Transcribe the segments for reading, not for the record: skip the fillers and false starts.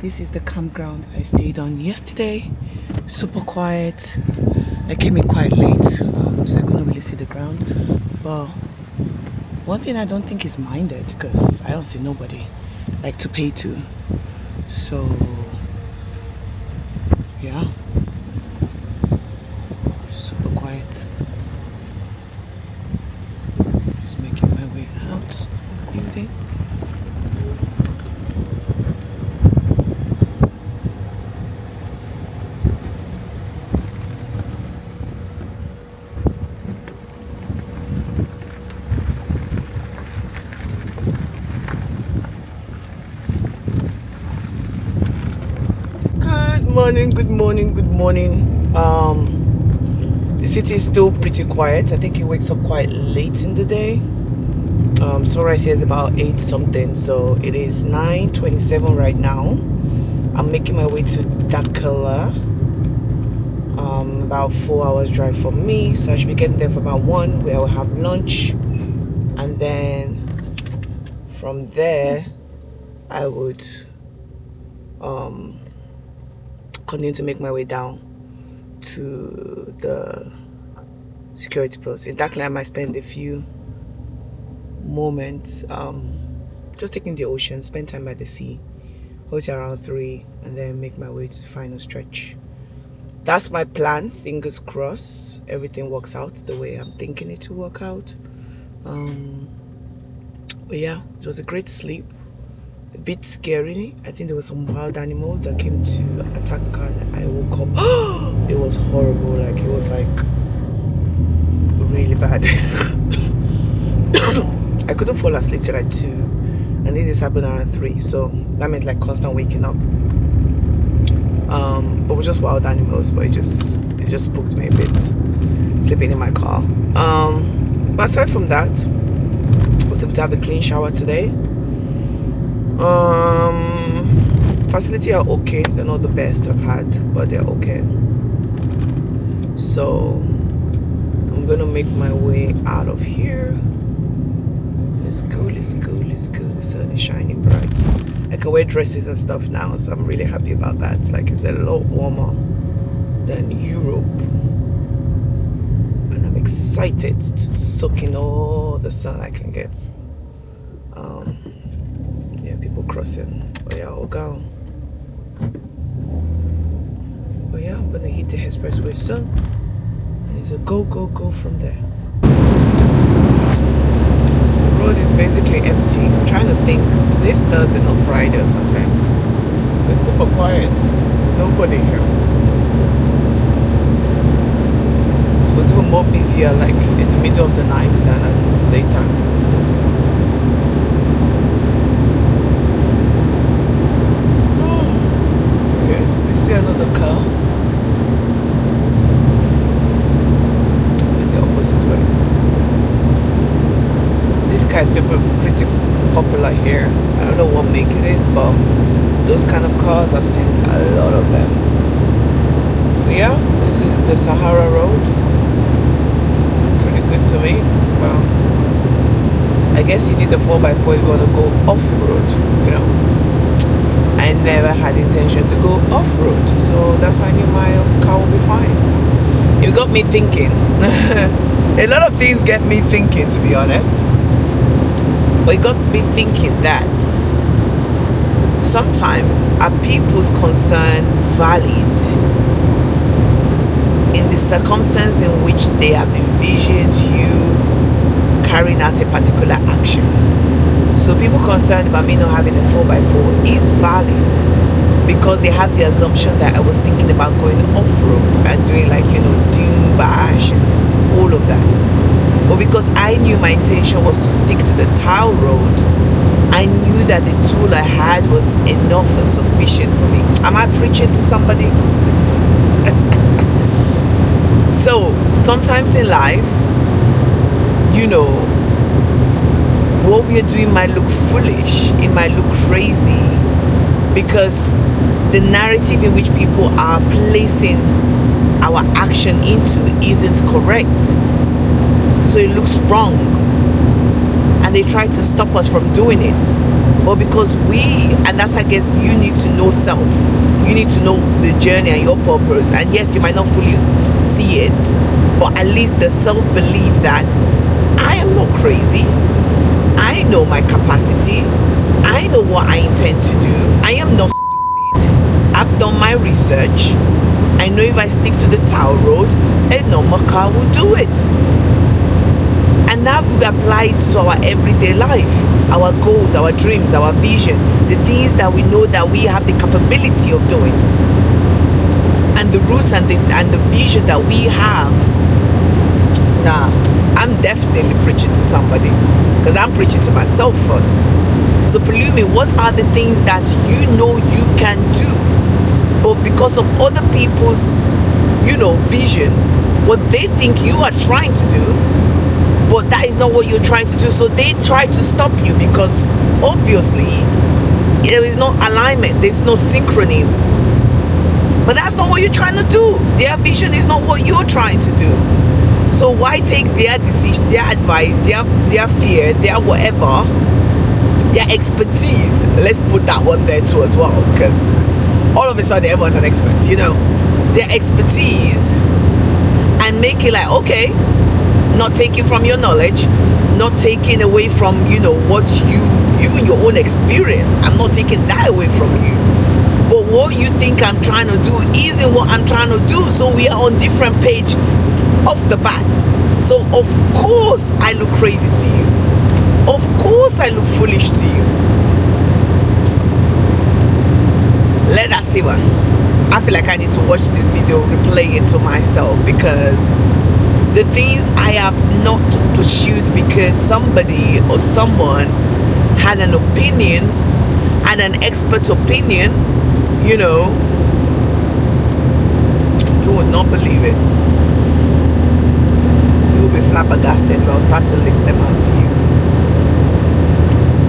This is the campground I stayed on yesterday. Super quiet. I came in quite late, so I couldn't really see the ground. But one thing I don't think is minded, because I don't see nobody like to pay to. So yeah, super quiet. Just making my way out of the building. Good morning. The city is still pretty quiet. I think it wakes up quite late in the day. Sunrise here is about 8 something, so it is 9:27 right now. I'm making my way to Dakhla. About 4 hours drive from me, so I should be getting there for about 1, where I will have lunch, and then from there I would continue to make my way down to the security post. In Dakhla, I might spend a few moments just taking the ocean, spend time by the sea, hold it around 3, and then make my way to the final stretch. That's my plan. Fingers crossed everything works out the way I'm thinking it to work out. But yeah, it was a great sleep. A bit scary. I think there were some wild animals that came to attack the car, and I woke up. It was horrible. Like, it was like really bad. I couldn't fall asleep till like 2, and then this happened around 3, so that meant like constant waking up. But it was just wild animals, but it just spooked me a bit, sleeping in my car. But aside from that, I was able to have a clean shower today. Facility are okay. They're not the best I've had, but they're okay. So I'm gonna make my way out of here. Let's go. The sun is shining bright. I can wear dresses and stuff now, so I'm really happy about that. Like, it's a lot warmer than Europe, and I'm excited to soak in all the sun I can get. Yeah, people crossing. Oh yeah, I'll go. Oh yeah, I'm gonna hit the expressway soon, and it's a go from there. The road is basically empty. I'm trying to think. Today's Thursday, not Friday or something. It's super quiet. There's nobody here. It was even more busier like in the middle of the night than at daytime. See another car in the opposite way. This car is pretty popular here. I don't know what make it is, but those kind of cars, I've seen a lot of them. But yeah, this is the Sahara Road. Pretty good to me. Well, I guess you need a 4x4 if you want to go off-road, you know. I never had intention to go off-road, so that's why I knew my car will be fine. It got me thinking. A lot of things get me thinking, to be honest. But it got me thinking that sometimes are people's concern valid in the circumstance in which they have envisioned you carrying out a particular action. So people concerned about me not having a 4x4 is valid because they have the assumption that I was thinking about going off-road and doing like, you know, dune bash and all of that. But because I knew my intention was to stick to the tile road, I knew that the tool I had was enough and sufficient for me. Am I preaching to somebody? So sometimes in life, you know, what we are doing might look foolish, it might look crazy, because the narrative in which people are placing our action into isn't correct. So it looks wrong. And and they try to stop us from doing it. But because and that's, I guess, you need to know self. You need to know the journey and your purpose. And yes, you might not fully see it, but at least the self-belief that I am not crazy. I know my capacity. I know what I intend to do. I am not stupid. I've done my research. I know if I stick to the Tower Road, a normal car will do it. And that we apply it to our everyday life, our goals, our dreams, our vision, the things that we know that we have the capability of doing, and the roots and the vision that we have. Nah, I'm definitely preaching to somebody, because I'm preaching to myself first. So Pelumi, what are the things that you know you can do, but because of other people's, vision, what they think you are trying to do, but that is not what you're trying to do, so they try to stop you, because obviously there is no alignment, there's no synchrony. But that's not what you're trying to do. Their vision is not what you're trying to do. So why take their decision, their advice, their fear, their whatever, their expertise? Let's put that one there too as well, because all of a sudden everyone's an expert, their expertise, and make it like, okay, not taking from your knowledge, not taking away from what even your own experience. I'm not taking that away from you, but what you think I'm trying to do isn't what I'm trying to do. So we are on different page off the bat. So of course I look crazy to you, of course I look foolish to you. Let that simmer. I feel like I need to watch this video, replay it to myself, because the things I have not pursued because somebody or someone had an opinion, and an expert opinion, you would not believe it. You will be flabbergasted if I'll start to list them out to you.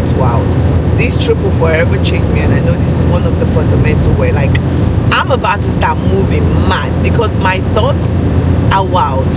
It's wild. This trip will forever change me, and I know this is one of the fundamental way. Like, I'm about to start moving mad, because my thoughts are wild.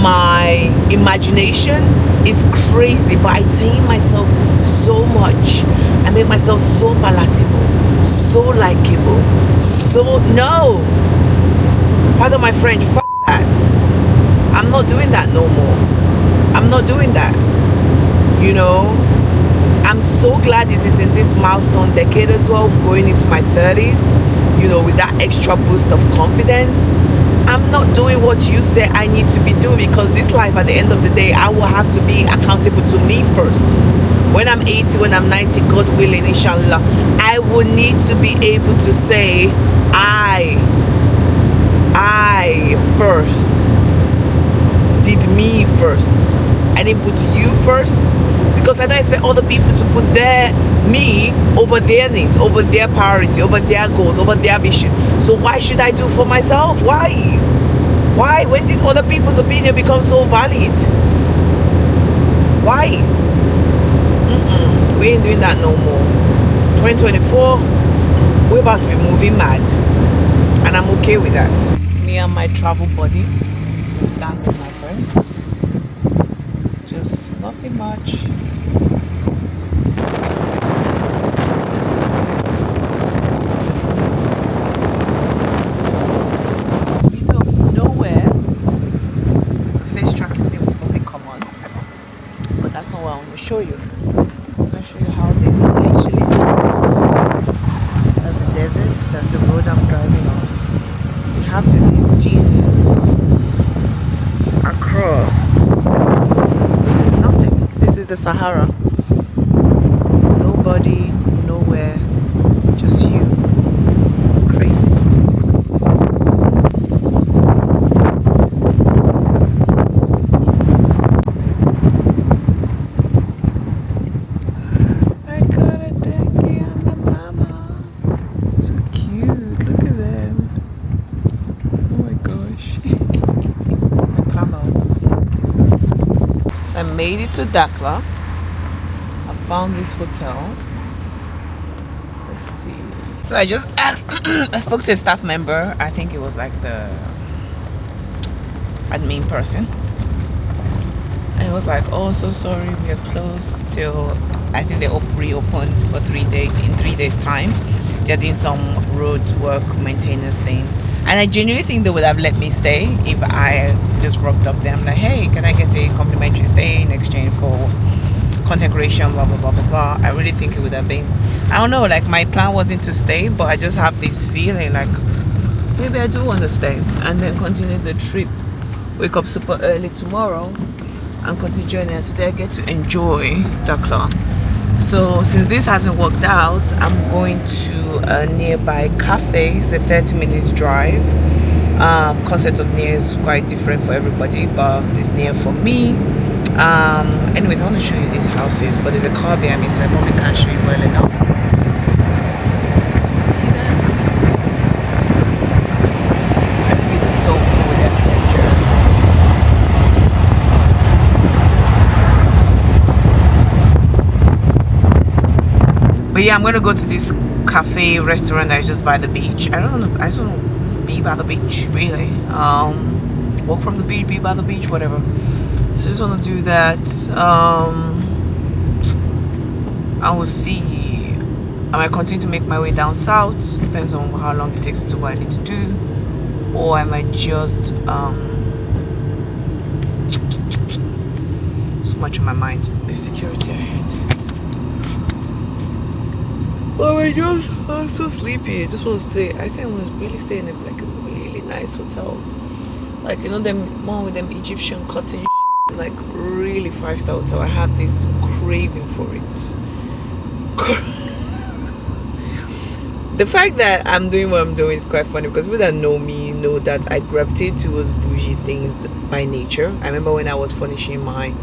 My imagination is crazy, but I tame myself so much. I make myself so palatable, so likable, no. Pardon my French, fuck that. I'm not doing that no more. I'm not doing that. I'm so glad this is in this milestone decade as well, going into my 30s, with that extra boost of confidence. I'm not doing what you say I need to be doing, because this life, at the end of the day, I will have to be accountable to me first. When I'm 80, when I'm 90, God willing, inshallah, I will need to be able to say, I first did me first. I didn't put you first, because I don't expect other people to put me over their needs, over their priority, over their goals, over their vision. So why should I do for myself? Why? When did other people's opinion become so valid? Why? We ain't doing that no more. 2024, we're about to be moving mad, and I'm okay with that. Me and my travel buddies, to stand with my friends. Just nothing much. Show you. I'll show you how this actually. That's the desert. That's the road I'm driving on. We have these dunes across. This is nothing. This is the Sahara. Nobody, nowhere, just you. Crazy. Made it to Dakhla. I found this hotel. Let's see. So I just asked, I spoke to a staff member. I think it was like the admin person. And was like, oh, so sorry, we are closed till I think they reopened for 3 days. In 3 days' time, they're doing some road work maintenance thing, and I genuinely think they would have let me stay if I just rocked up there. I'm like, hey, can I get a complimentary stay in exchange for content creation, blah blah blah blah blah. I really think it would have been, I don't know, like my plan wasn't to stay, but I just have this feeling like maybe I do want to stay and then continue the trip. Wake up super early tomorrow and continue journey, and today I get to enjoy Dakhla. So since this hasn't worked out, I'm going to a nearby cafe. It's a 30 minutes drive. Concept of near is quite different for everybody, but it's near for me. Anyways, I want to show you these houses, but there's a car behind me, so I probably can't show you well enough. See that? I think it's so cool, the architecture. But yeah, I'm gonna go to this cafe restaurant that is just by the beach. I just want to be by the beach, really. Walk from the beach, be by the beach, whatever. So I just want to do that. I will see. I might continue to make my way down south. Depends on how long it takes me to what I need to do. Or I might just so much on my mind. The security ahead. Oh my gosh, I'm so sleepy. I just want to stay. I think I want to really stay in a really nice hotel. Like, you know, them one with them Egyptian cotton like really 5-star hotel. I have this craving for it. The fact that I'm doing what I'm doing is quite funny because people that know me know that I gravitate towards bougie things by nature. I remember when I was furnishing my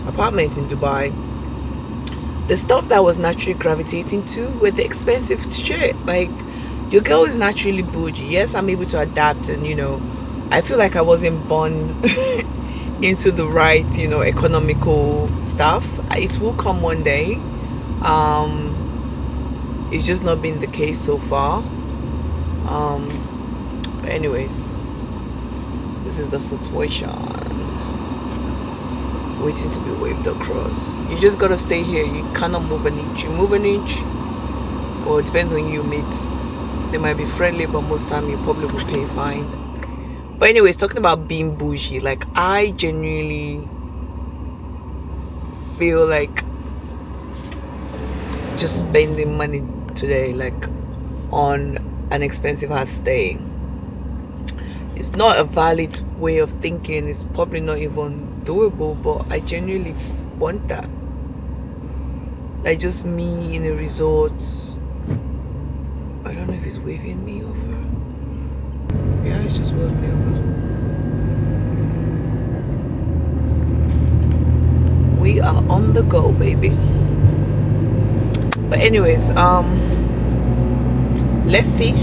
apartment in Dubai, the stuff that I was naturally gravitating to were the expensive shit. Like, your girl is naturally bougie. Yes, I'm able to adapt, and you know, I feel like I wasn't born into the right, you know, economical stuff. It will come one day. It's just not been the case so far. But anyways, this is the situation. Waiting to be waved across. You just gotta stay here. You cannot move an inch. You move an inch, or it depends on who you meet. They might be friendly, but most time you probably will pay a fine. But anyways, talking about being bougie, like I genuinely feel like just spending money today, like on an expensive house stay, it's not a valid way of thinking. It's probably not even doable, but I genuinely want that. Like just me in a resort. I don't know if it's waving me over. Yeah, it's just waving me over. We are on the go, baby. But anyways, let's see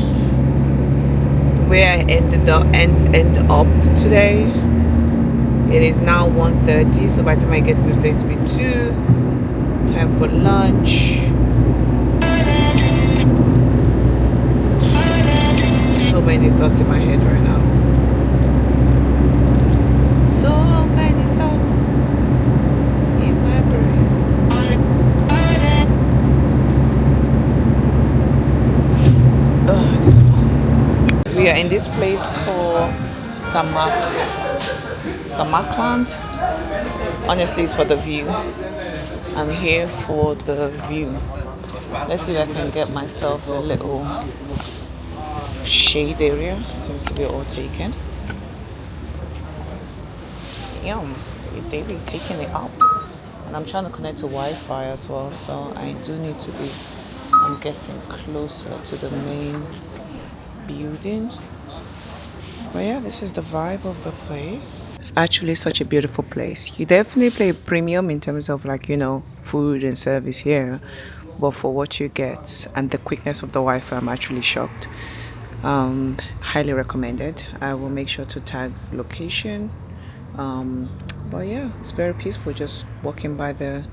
where I end up today. It is now 1:30, so by the time I get to this place, it'll be 2. Time for lunch. So many thoughts in my head right now. So many thoughts in my brain. Oh, it is warm. We are in this place called Samarkand. Honestly, it's for the view. I'm here for the view. Let's see if I can get myself a little shade area. Seems to be all taken. Yum, they be taking it up. And I'm trying to connect to Wi-Fi as well, so I do need to be, I'm guessing, closer to the main building. But yeah, this is the vibe of the place. It's actually such a beautiful place. You definitely pay a premium in terms of, like, you know, food and service here, but for what you get and the quickness of the Wi-Fi, I'm actually shocked. Highly recommended. I will make sure to tag location. But yeah, it's very peaceful just walking by the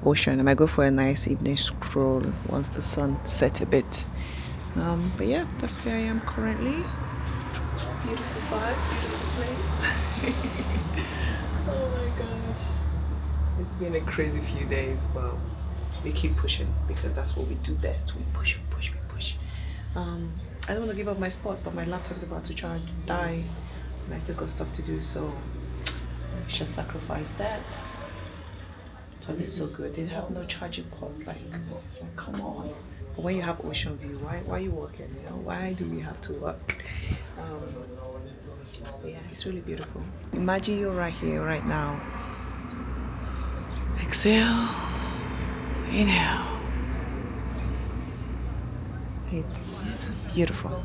ocean. I might go for a nice evening stroll once the sun sets a bit. But yeah, that's where I am currently. Beautiful vibe, beautiful place. Oh my gosh. It's been a crazy few days, but we keep pushing because that's what we do best. We push, we push, we push. Um, I don't want to give up my spot, but my laptop's about to charge, die, and I still got stuff to do, so I should sacrifice that. So it's so good. They have no charging port. Like, it's like, come on. But when you have ocean view, why are you working? You know, why do we have to work? But yeah, it's really beautiful. Imagine you're right here, right now. Exhale, inhale. It's beautiful.